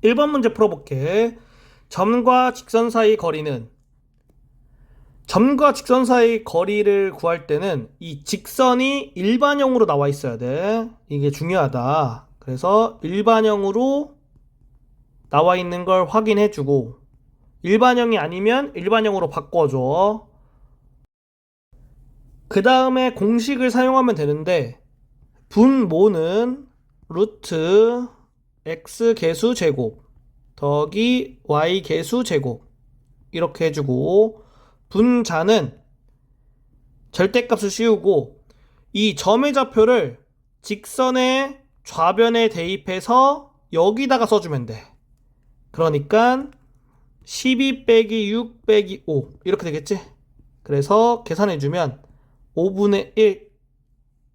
1번 문제 풀어볼게. 점과 직선 사이 거리는, 점과 직선 사이 거리를 구할 때는 이 직선이 일반형으로 나와 있어야 돼. 이게 중요하다. 그래서 일반형으로 나와 있는 걸 확인해주고, 일반형이 아니면 일반형으로 바꿔줘. 그 다음에 공식을 사용하면 되는데, 분모는 루트 x 개수 제곱 더하기 y 개수 제곱 이렇게 해주고, 분자는 절대값을 씌우고 이 점의 좌표를 직선의 좌변에 대입해서 여기다가 써주면 돼. 그러니까 12 빼기 6 빼기 5 이렇게 되겠지? 그래서 계산해주면 5분의 1,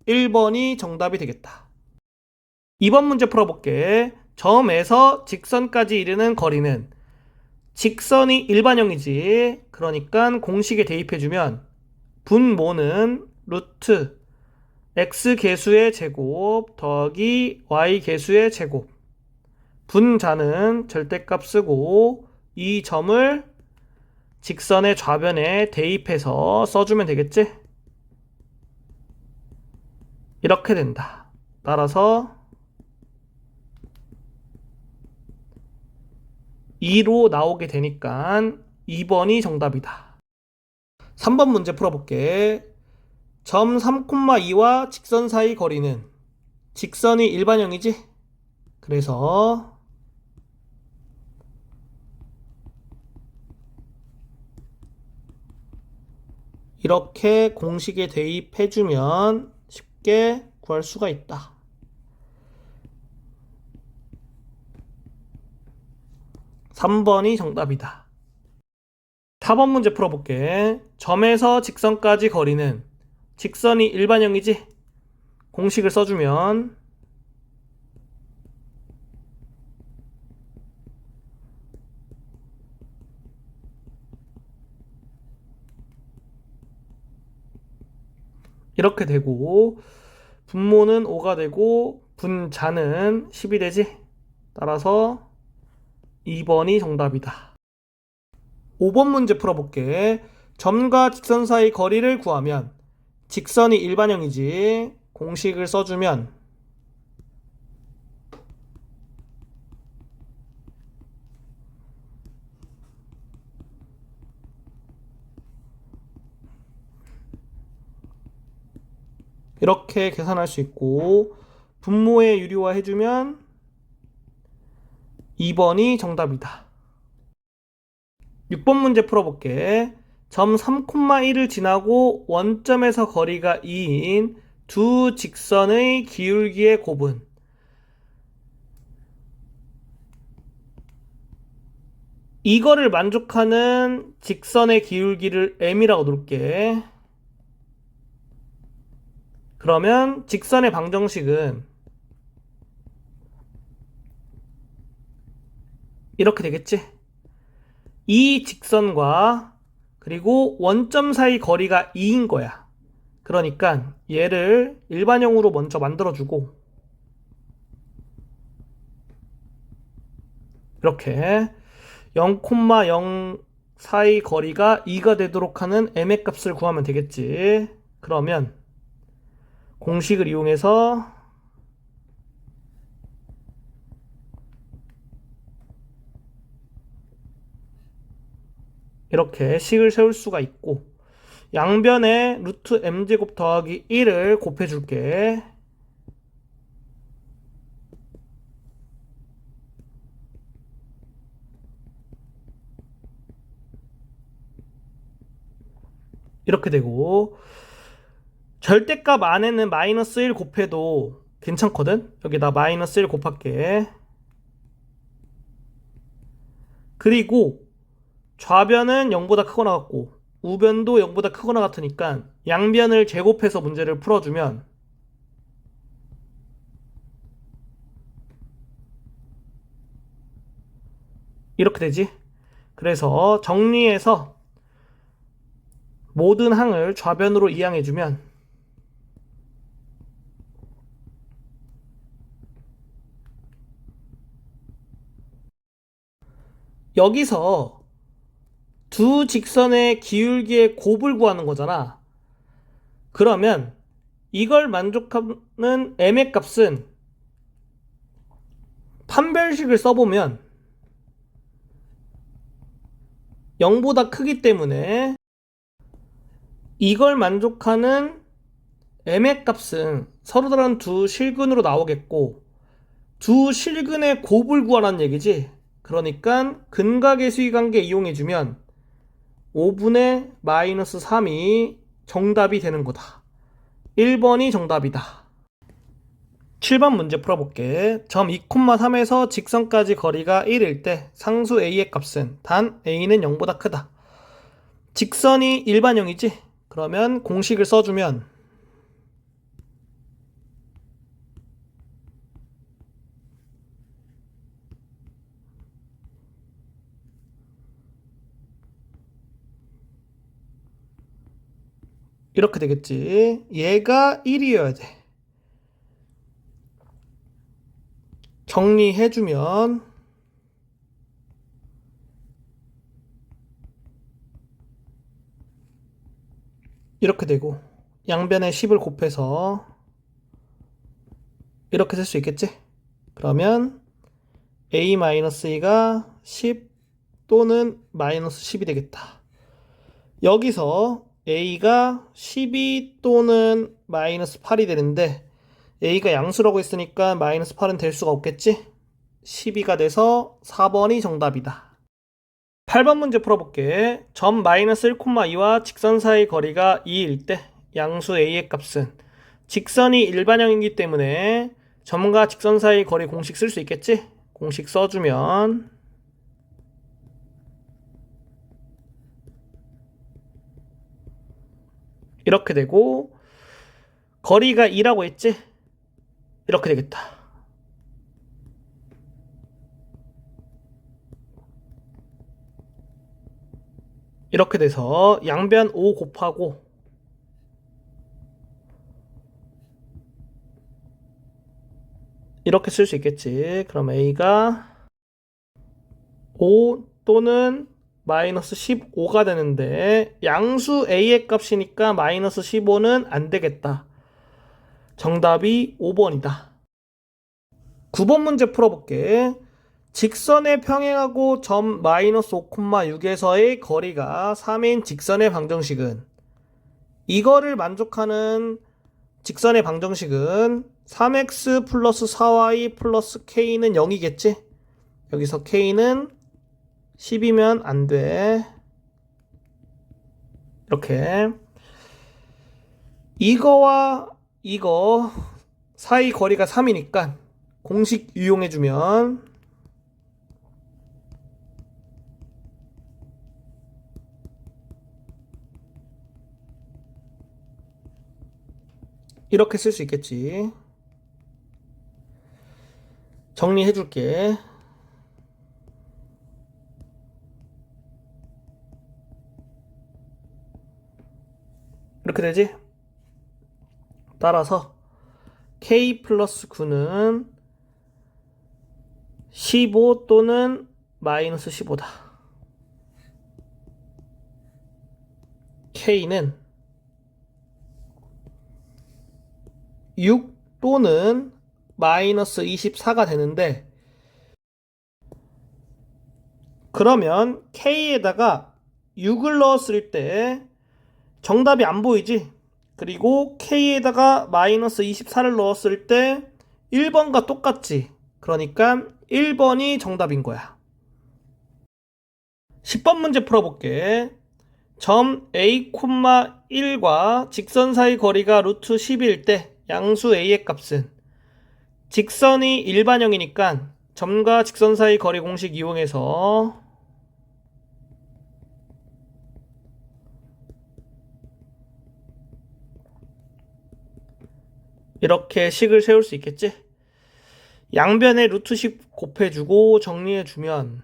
1번이 정답이 되겠다. 2번 문제 풀어볼게. 점에서 직선까지 이르는 거리는, 직선이 일반형이지. 그러니까 공식에 대입해주면 분모는 루트 x 개수의 제곱 더하기 y 개수의 제곱, 분자는 절대값 쓰고 이 점을 직선의 좌변에 대입해서 써주면 되겠지? 이렇게 된다. 따라서 2로 나오게 되니까 2번이 정답이다. 3번 문제 풀어볼게. 점 3,2와 직선 사이 거리는, 직선이 일반형이지? 그래서 이렇게 공식에 대입해주면 쉽게 구할 수가 있다. 3번이 정답이다. 4번 문제 풀어볼게. 점에서 직선까지 거리는, 직선이 일반형이지? 공식을 써주면 이렇게 되고, 분모는 5가 되고 분자는 10이 되지? 따라서 2번이 정답이다. 5번 문제 풀어볼게. 점과 직선 사이 거리를 구하면, 직선이 일반형이지? 공식을 써주면 이렇게 계산할 수 있고, 분모에 유리화 해주면 2번이 정답이다. 6번 문제 풀어볼게. 점 3,1을 지나고 원점에서 거리가 2인 두 직선의 기울기의 곱은, 이거를 만족하는 직선의 기울기를 m이라고 놓을게. 그러면 직선의 방정식은 이렇게 되겠지? 이 직선과 그리고 원점 사이 거리가 2인 거야. 그러니까 얘를 일반형으로 먼저 만들어주고, 이렇게 0,0 사이 거리가 2가 되도록 하는 m의 값을 구하면 되겠지. 그러면 공식을 이용해서 이렇게 식을 세울 수가 있고, 양변에 루트 m제곱 더하기 1을 곱해줄게. 이렇게 되고, 절대값 안에는 마이너스 1 곱해도 괜찮거든? 여기다 마이너스 1 곱할게. 그리고 좌변은 0보다 크거나 같고 우변도 0보다 크거나 같으니까 양변을 제곱해서 문제를 풀어주면 이렇게 되지? 그래서 정리해서 모든 항을 좌변으로 이항해주면 여기서 두 직선의 기울기의 곱을 구하는 거잖아. 그러면 이걸 만족하는 m의 값은 판별식을 써보면 0보다 크기 때문에 이걸 만족하는 m의 값은 서로 다른 두 실근으로 나오겠고, 두 실근의 곱을 구하라는 얘기지. 그러니까 근각의 관계 이용해주면 5분의 마이너스 3이 정답이 되는 거다. 1번이 정답이다. 7번 문제 풀어볼게. 점 2,3에서 직선까지 거리가 1일 때 상수 a의 값은 단 a는 0보다 크다. 직선이 일반형이지? 그러면 공식을 써주면 이렇게 되겠지. 얘가 1이어야 돼. 정리해주면 이렇게 되고, 양변에 10을 곱해서 이렇게 쓸 수 있겠지? 그러면 a-2가 10 또는 마이너스 10이 되겠다. 여기서 a가 12 또는 마이너스 8이 되는데, a가 양수라고 했으니까 마이너스 8은 될 수가 없겠지? 12가 돼서 4번이 정답이다. 8번 문제 풀어볼게. 점 마이너스 1,2와 직선 사이 거리가 2일 때 양수 a의 값은, 직선이 일반형이기 때문에 점과 직선 사이 거리 공식 쓸 수 있겠지? 공식 써주면 이렇게 되고, 거리가 2라고 했지? 이렇게 되겠다. 이렇게 돼서 양변 5 곱하고 이렇게 쓸 수 있겠지. 그럼 a가 5 또는 마이너스 15가 되는데, 양수 a의 값이니까 마이너스 15는 안 되겠다. 정답이 5번이다. 9번 문제 풀어볼게. 직선에 평행하고 점 마이너스 5,6에서의 거리가 3인 직선의 방정식은, 이거를 만족하는 직선의 방정식은 3x 플러스 4y 플러스 k는 0이겠지? 여기서 k는 10이면 안 돼. 이렇게. 이거와 이거 사이 거리가 3이니까 공식 이용해주면 이렇게 쓸 수 있겠지. 정리해줄게. 이렇게 되지? 따라서 k 플러스 9는 15 또는 마이너스 15다. k는 6 또는 마이너스 24가 되는데, 그러면 k에다가 6을 넣었을 때 정답이 안 보이지? 그리고 k에다가 마이너스 24를 넣었을 때 1번과 똑같지? 그러니까 1번이 정답인 거야. 10번 문제 풀어볼게. 점 a, 1과 직선 사이 거리가 루트 10일 때 양수 a의 값은, 직선이 일반형이니까 점과 직선 사이 거리 공식 이용해서 이렇게 식을 세울 수 있겠지? 양변에 루트 10 곱해주고 정리해주면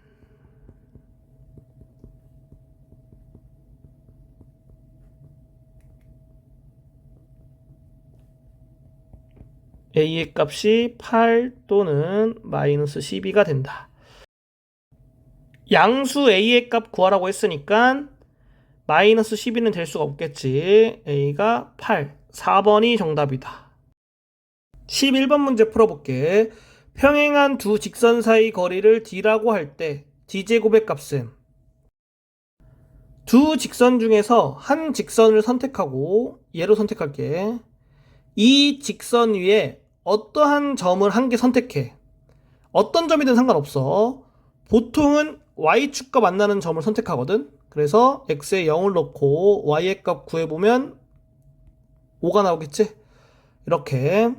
a의 값이 8 또는 마이너스 12가 된다. 양수 a의 값 구하라고 했으니까 마이너스 12는 될 수가 없겠지. a가 8. 4번이 정답이다. 11번 문제 풀어볼게. 평행한 두 직선 사이 거리를 d라고 할 때 d제곱의 값은 두 직선 중에서 한 직선을 선택하고 얘로 선택할게. 이 직선 위에 어떠한 점을 한 개 선택해. 어떤 점이든 상관없어. 보통은 y축과 만나는 점을 선택하거든. 그래서 x에 0을 넣고 y의 값 구해보면 5가 나오겠지? 이렇게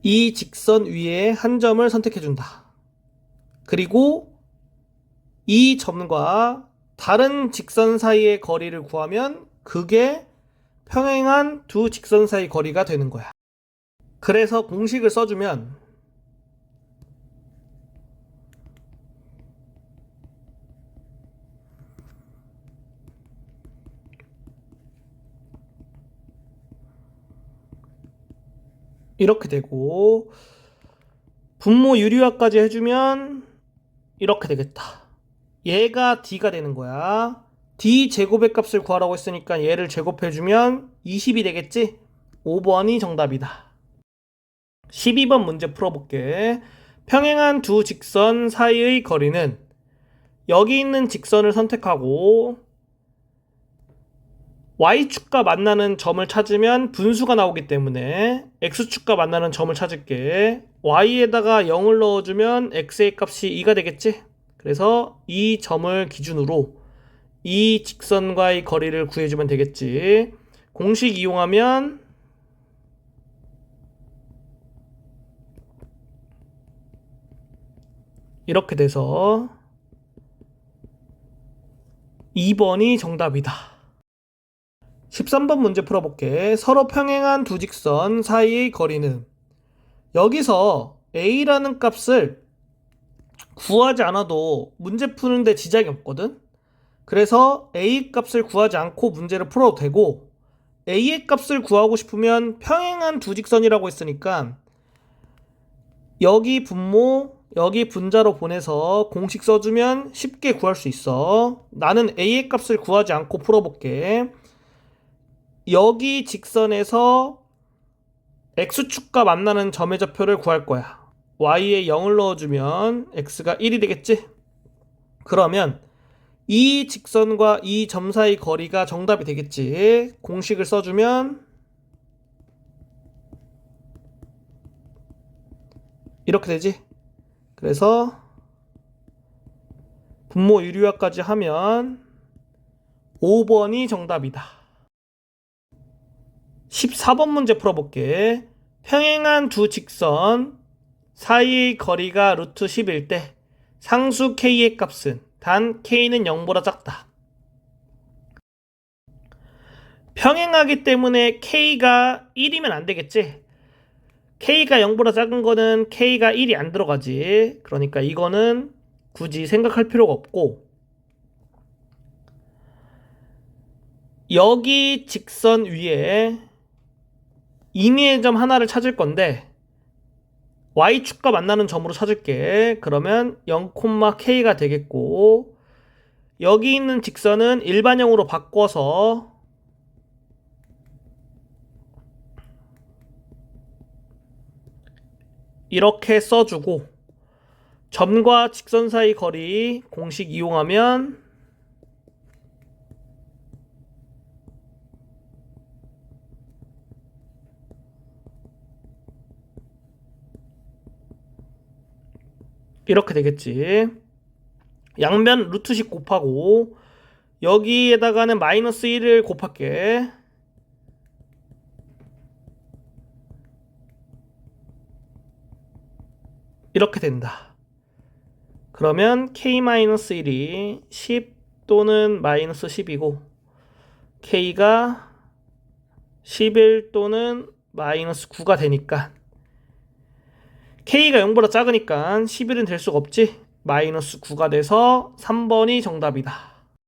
이 직선 위에 한 점을 선택해준다. 그리고 이 점과 다른 직선 사이의 거리를 구하면 그게 평행한 두 직선 사이 거리가 되는 거야. 그래서 공식을 써주면 이렇게 되고, 분모 유리화까지 해주면 이렇게 되겠다. 얘가 d가 되는 거야. d 제곱의 값을 구하라고 했으니까 얘를 제곱해주면 20이 되겠지? 5번이 정답이다. 12번 문제 풀어볼게. 평행한 두 직선 사이의 거리는 여기 있는 직선을 선택하고 y축과 만나는 점을 찾으면 분수가 나오기 때문에 x축과 만나는 점을 찾을게. y에다가 0을 넣어주면 x의 값이 2가 되겠지? 그래서 이 점을 기준으로 이 직선과의 거리를 구해주면 되겠지. 공식 이용하면 이렇게 돼서 2번이 정답이다. 13번 문제 풀어볼게. 서로 평행한 두 직선 사이의 거리는 여기서 a라는 값을 구하지 않아도 문제 푸는데 지장이 없거든. 그래서 a 값을 구하지 않고 문제를 풀어도 되고, a의 값을 구하고 싶으면 평행한 두 직선이라고 했으니까 여기 분모 여기 분자로 보내서 공식 써주면 쉽게 구할 수 있어. 나는 a의 값을 구하지 않고 풀어볼게. 여기 직선에서 x축과 만나는 점의 좌표를 구할 거야. y에 0을 넣어주면 x가 1이 되겠지? 그러면 이 직선과 이 점 사이 거리가 정답이 되겠지? 공식을 써주면 이렇게 되지? 그래서 분모 유리화까지 하면 5번이 정답이다. 14번 문제 풀어볼게. 평행한 두 직선 사이의 거리가 루트 10일 때 상수 k의 값은 단 k는 0보다 작다. 평행하기 때문에 k가 1이면 안 되겠지? k가 0보다 작은 거는 k가 1이 안 들어가지. 그러니까 이거는 굳이 생각할 필요가 없고, 여기 직선 위에 임의의 점 하나를 찾을 건데 y축과 만나는 점으로 찾을게. 그러면 0,k가 되겠고, 여기 있는 직선은 일반형으로 바꿔서 이렇게 써주고, 점과 직선 사이 거리 공식 이용하면 이렇게 되겠지. 양변 루트 10 곱하고 여기에다가는 마이너스 1을 곱할게. 이렇게 된다. 그러면 k-1이 10 또는 마이너스 10이고 k가 11 또는 마이너스 9가 되니까 k가 0보다 작으니까 11은 될 수가 없지. 마이너스 9가 돼서 3번이 정답이다.